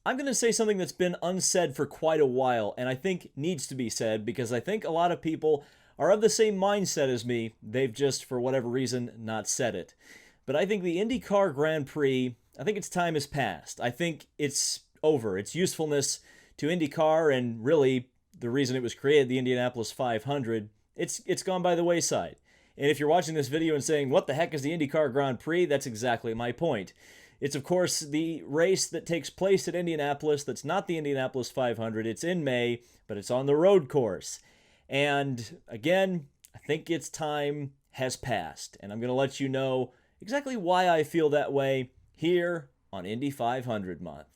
I'm going to say something that's been unsaid for quite a while, and I think needs to be said because I think a lot of people are of the same mindset as me. They've just, for whatever reason, not said it. But I think the IndyCar Grand Prix, I think its time has passed. I think it's over. Its usefulness to IndyCar and really the reason it was created, the Indianapolis 500, it's gone by the wayside. And if you're watching this video and saying, what the heck is the IndyCar Grand Prix? That's exactly my point. It's, of course, the race that takes place at Indianapolis that's not the Indianapolis 500. It's in May, but it's on the road course. And again, I think its time has passed. And I'm going to let you know exactly why I feel that way here on Indy 500 Month.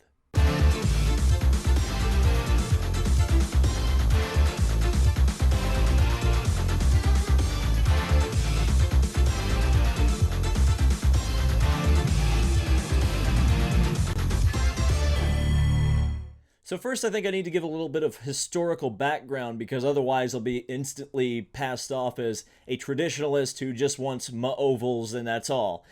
So first, I think I need to give a little bit of historical background because otherwise I'll be instantly passed off as a traditionalist who just wants ovals and that's all.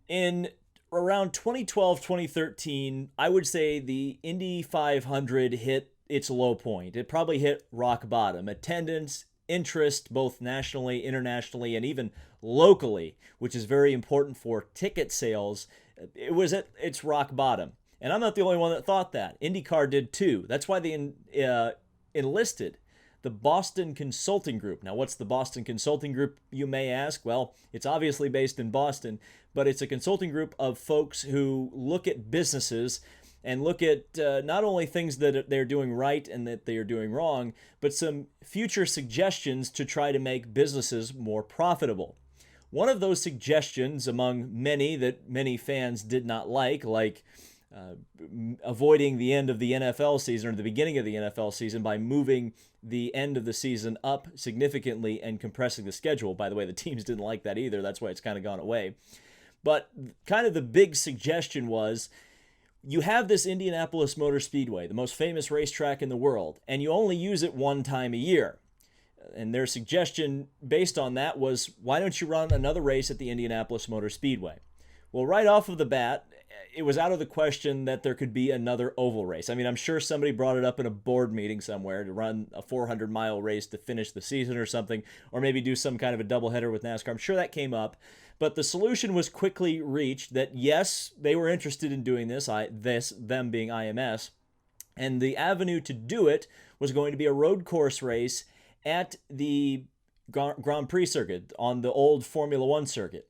In around 2012, 2013, I would say the Indy 500 hit its low point. It probably hit rock bottom. Attendance, interest, both nationally, internationally, and even locally, which is very important for ticket sales, it was at its rock bottom. And I'm not the only one that thought that. IndyCar did too. That's why they enlisted the Boston Consulting Group. Now, what's the Boston Consulting Group, you may ask? Well, it's obviously based in Boston, but it's a consulting group of folks who look at businesses and look at not only things that they're doing right and that they are doing wrong, but some future suggestions to try to make businesses more profitable. One of those suggestions, among many that many fans did not like avoiding the end of the NFL season or the beginning of the NFL season by moving the end of the season up significantly and compressing the schedule. By the way, the teams didn't like that either. That's why it's kind of gone away. But kind of the big suggestion was you have this Indianapolis Motor Speedway, the most famous racetrack in the world, and you only use it one time a year. And their suggestion based on that was, why don't you run another race at the Indianapolis Motor Speedway? Well, right off of the bat, it was out of the question that there could be another oval race. I mean, I'm sure somebody brought it up in a board meeting somewhere to run a 400-mile race to finish the season or something, or maybe do some kind of a doubleheader with NASCAR. I'm sure that came up. But the solution was quickly reached that, yes, they were interested in doing this, them being IMS, and the avenue to do it was going to be a road course race at the Grand Prix circuit on the old Formula One circuit.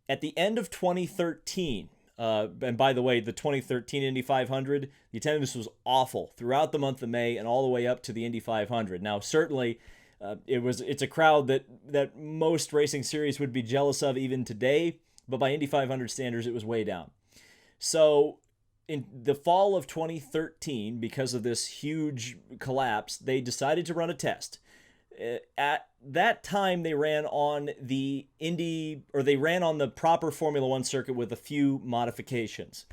At the end of 2013, and by the way, the 2013 Indy 500, the attendance was awful throughout the month of May and all the way up to the Indy 500. Now, certainly, it's a crowd that most racing series would be jealous of even today, but by Indy 500 standards, it was way down. So, in the fall of 2013, because of this huge collapse, they decided to run a test. At that time, they ran on the proper Formula One circuit with a few modifications.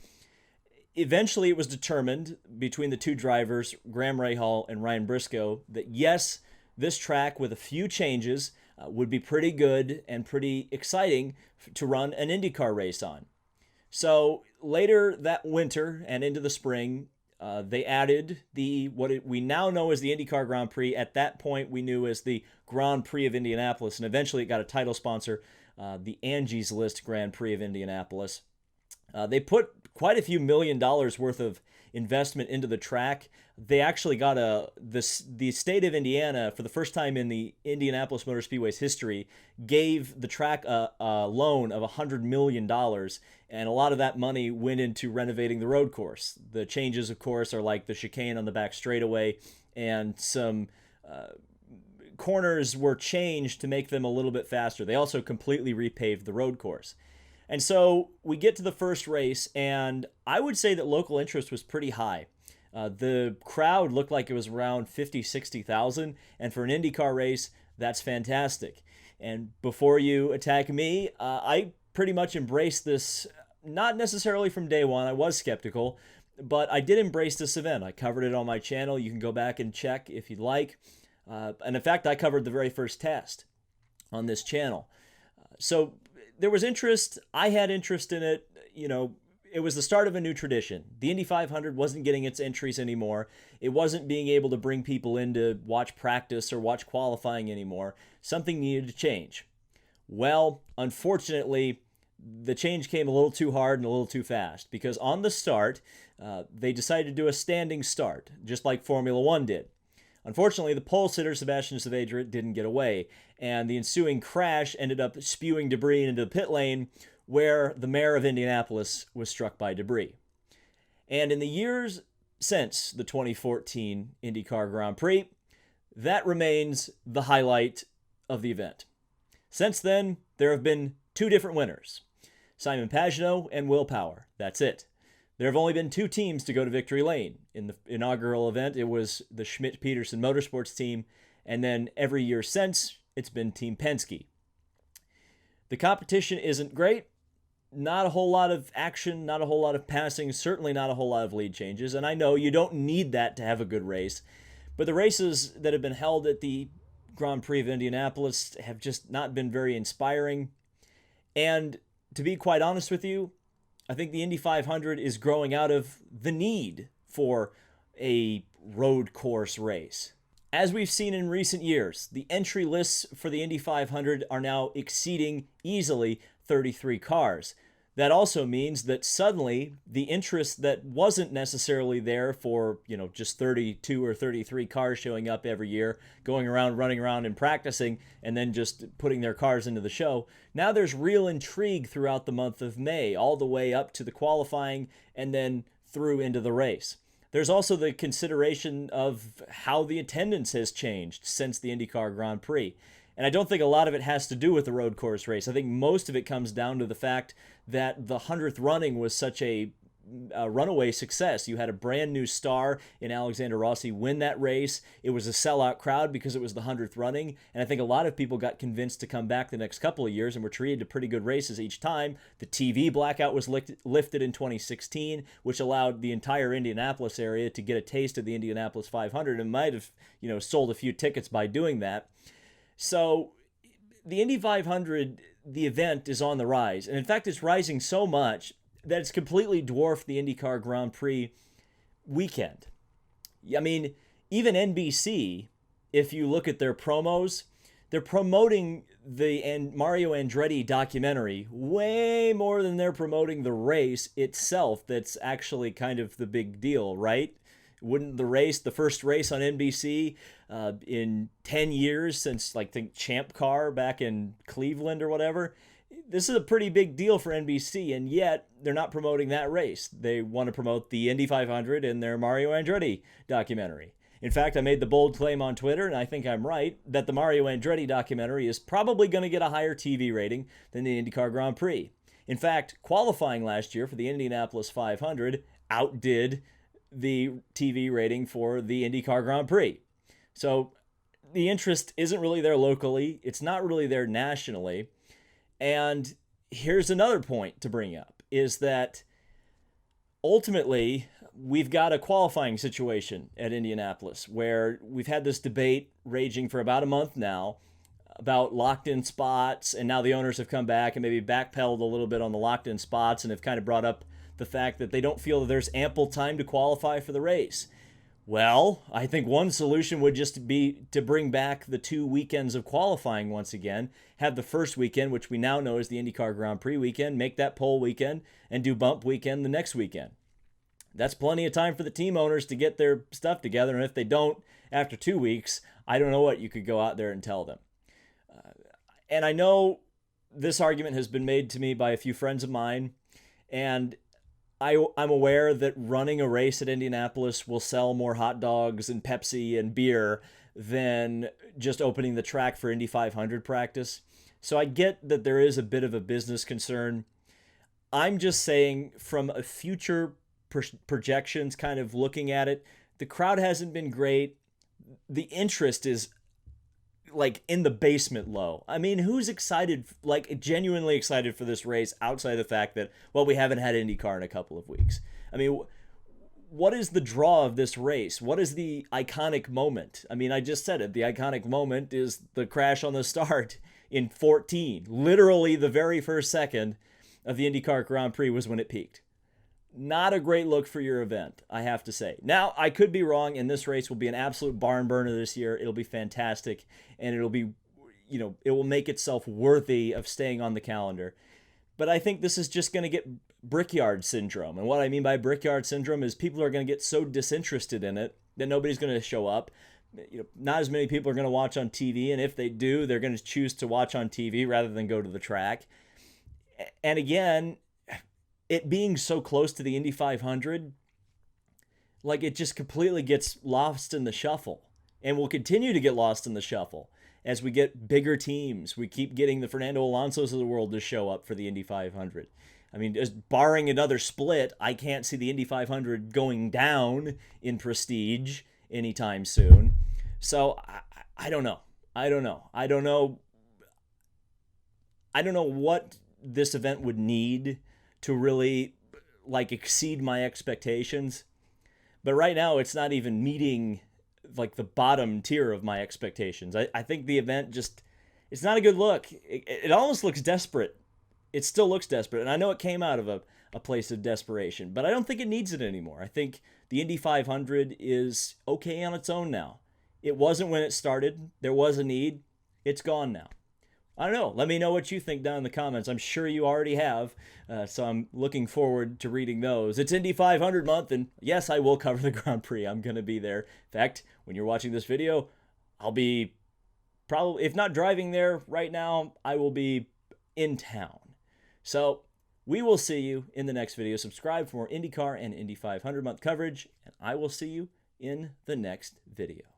Eventually, it was determined between the two drivers, Graham Rahal and Ryan Briscoe, that yes, this track with a few changes would be pretty good and pretty exciting to run an IndyCar race on. So later that winter and into the spring, they added we now know as the IndyCar Grand Prix. At that point, we knew as the Grand Prix of Indianapolis, and eventually it got a title sponsor, the Angie's List Grand Prix of Indianapolis. They put quite a few $1 million worth of investment into the track. They actually got the state of Indiana, for the first time in the Indianapolis Motor Speedway's history, gave the track a loan of $100 million, and a lot of that money went into renovating the road course. The changes, of course, are like the chicane on the back straightaway, and some corners were changed to make them a little bit faster. They also completely repaved the road course. And so we get to the first race, and I would say that local interest was pretty high. The crowd looked like it was around 50, 60,000, and for an IndyCar race, that's fantastic. And before you attack me, I pretty much embraced this, not necessarily from day one. I was skeptical, but I did embrace this event. I covered it on my channel. You can go back and check if you'd like. And in fact, I covered the very first test on this channel. So there was interest. I had interest in it. it was the start of a new tradition. The Indy 500 wasn't getting its entries anymore. It wasn't being able to bring people in to watch practice or watch qualifying anymore. Something needed to change. Well, unfortunately, the change came a little too hard and a little too fast, because on the start, they decided to do a standing start, just like Formula One did. Unfortunately, the pole sitter, Sebastian Saavedra, didn't get away, and the ensuing crash ended up spewing debris into the pit lane, where the mayor of Indianapolis was struck by debris. And in the years since the 2014 IndyCar Grand Prix, that remains the highlight of the event. Since then, there have been two different winners, Simon Pagenaud and Will Power. That's it. There have only been two teams to go to victory lane. In the inaugural event, it was the Schmidt-Peterson Motorsports team, and then every year since, it's been Team Penske. The competition isn't great. Not a whole lot of action, not a whole lot of passing, certainly not a whole lot of lead changes. And I know you don't need that to have a good race, but the races that have been held at the Grand Prix of Indianapolis have just not been very inspiring. And to be quite honest with you, I think the Indy 500 is growing out of the need for a road course race. As we've seen in recent years, the entry lists for the Indy 500 are now exceeding easily 33 cars. That also means that suddenly the interest that wasn't necessarily there for, just 32 or 33 cars showing up every year, going around, running around and practicing, and then just putting their cars into the show. Now there's real intrigue throughout the month of May, all the way up to the qualifying and then through into the race. There's also the consideration of how the attendance has changed since the IndyCar Grand Prix. And I don't think a lot of it has to do with the road course race. I think most of it comes down to the fact that the 100th running was such a runaway success. You had a brand new star in Alexander Rossi win that race. It was a sellout crowd because it was the 100th running. And I think a lot of people got convinced to come back the next couple of years and were treated to pretty good races each time. The TV blackout was lifted in 2016, which allowed the entire Indianapolis area to get a taste of the Indianapolis 500 and might have, sold a few tickets by doing that. So the Indy 500, the event is on the rise. And in fact, it's rising so much that it's completely dwarfed the IndyCar Grand Prix weekend. I mean, even NBC, if you look at their promos, they're promoting the Mario Andretti documentary way more than they're promoting the race itself. That's actually kind of the big deal, right? Wouldn't the first race on NBC in 10 years since, Champ Car back in Cleveland or whatever, this is a pretty big deal for NBC, and yet they're not promoting that race. They want to promote the Indy 500 and their Mario Andretti documentary. In fact, I made the bold claim on Twitter, and I think I'm right, that the Mario Andretti documentary is probably going to get a higher TV rating than the IndyCar Grand Prix. In fact, qualifying last year for the Indianapolis 500 outdid the TV rating for the IndyCar Grand Prix. So the interest isn't really there locally. It's not really there nationally. And here's another point to bring up, is that ultimately we've got a qualifying situation at Indianapolis where we've had this debate raging for about a month now about locked-in spots, and now the owners have come back and maybe backpedaled a little bit on the locked-in spots and have kind of brought up the fact that they don't feel that there's ample time to qualify for the race. Well, I think one solution would just be to bring back the 2 weekends of qualifying once again, have the first weekend, which we now know is the IndyCar Grand Prix weekend, make that pole weekend, and do bump weekend the next weekend. That's plenty of time for the team owners to get their stuff together, and if they don't after 2 weeks, I don't know what you could go out there and tell them. And I know this argument has been made to me by a few friends of mine, and I'm aware that running a race at Indianapolis will sell more hot dogs and Pepsi and beer than just opening the track for Indy 500 practice. So I get that there is a bit of a business concern. I'm just saying, from a future projections, kind of looking at it, the crowd hasn't been great. The interest is in the basement low. I mean, who's excited, genuinely excited for this race outside of the fact that, we haven't had IndyCar in a couple of weeks? I mean, what is the draw of this race? What is the iconic moment? I mean, I just said it. The iconic moment is the crash on the start in 14. Literally the very first second of the IndyCar Grand Prix was when it peaked. Not a great look for your event, I have to say. Now, I could be wrong, and this race will be an absolute barn burner this year. It'll be fantastic, and it'll be, it will make itself worthy of staying on the calendar. But I think this is just going to get brickyard syndrome. And what I mean by brickyard syndrome is people are going to get so disinterested in it that nobody's going to show up. Not as many people are going to watch on TV, and if they do, they're going to choose to watch on TV rather than go to the track. And again, it being so close to the Indy 500, like it just completely gets lost in the shuffle, and will continue to get lost in the shuffle as we get bigger teams. We keep getting the Fernando Alonso's of the world to show up for the Indy 500. I mean, just barring another split, I can't see the Indy 500 going down in prestige anytime soon. So I don't know. I don't know what this event would need to really like exceed my expectations. But right now it's not even meeting like the bottom tier of my expectations. I think the event just, it's not a good look. It almost looks desperate. It still looks desperate. And I know it came out of a place of desperation, but I don't think it needs it anymore. I think the Indy 500 is okay on its own now. It wasn't when it started. There was a need. It's gone now. I don't know. Let me know what you think down in the comments. I'm sure you already have, so I'm looking forward to reading those. It's Indy 500 month, and yes, I will cover the Grand Prix. I'm going to be there. In fact, when you're watching this video, I'll be probably, if not driving there right now, I will be in town. So we will see you in the next video. Subscribe for more IndyCar and Indy 500 month coverage, and I will see you in the next video.